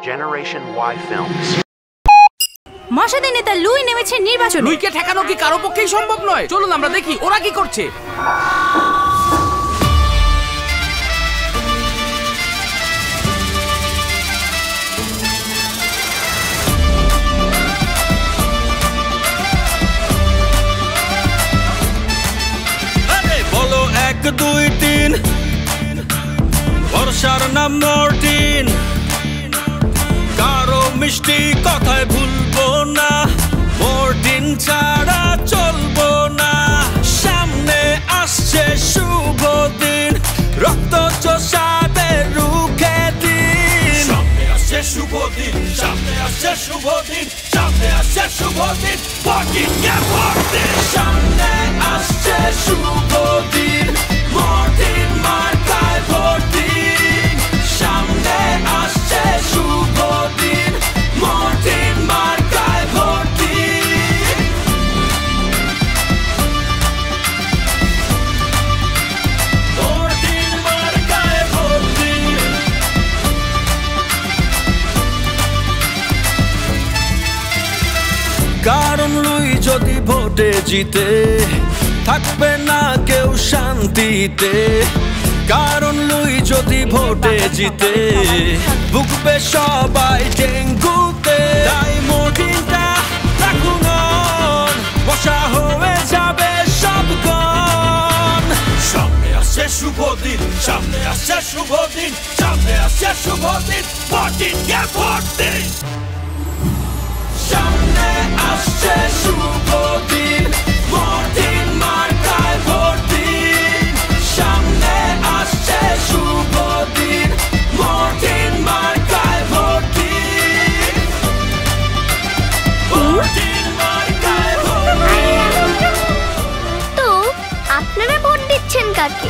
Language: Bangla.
Generation Y Films. মাসাদের নেতা লুই নেমেছে নির্বাচনে। লুইকে ঠেকানো কি কারো পক্ষেই সম্ভব নয়? চলুন আমরা দেখি ওরা কি করছে। বলো 1 2 3 বর্ষার নাম মর্টিন, কারো মিষ্টি কথায় ভুলবো না, মর্টিন ছাড়া চলবো না। সামনে আসছে শুভ দিন, রক্ত চষাবে রুখে দিন। সামনে আসছে শুভ দিন, সামনে আসছে শুভ দিন, সামনে আসছে শুভ দিন, মর্টিনকে ভোট দিন। সামনে আসছে শুভ দিন, মর্টিন মার্কায় ভোট দিন। সামনে আসছে শুভ দিন, মর্টিন মার্কায় ভোট দিন। মর্টিন মার্কায় ভোট দিন। কারণ লুই যদি ভোটে জিতে, থাকবে না কেউ শান্তিতে। কারণ লুই যদি ভোটে জিতে, ভুগবে সবাই ডেঙ্গুতে। তাই মর্টিনটা রাখুন অন, বসা হয়ে যাবে সব গণ। সামনে আসছে শুভ দিন, সামনে আসছে শুভ দিন, সামনে আসছে শুভ দিন, মর্টিনকে ভোট দিন। সামনে আসছে শুভ দিন, মর্টিন মার্কায় ভোট দিন। সামনে আসছে শুভ দিন, মর্টিন মার্কায় ভোট দিন। মর্টিন মার্কায় ভোট দিন। তো আপনারা ভোট দিচ্ছেন কাকে?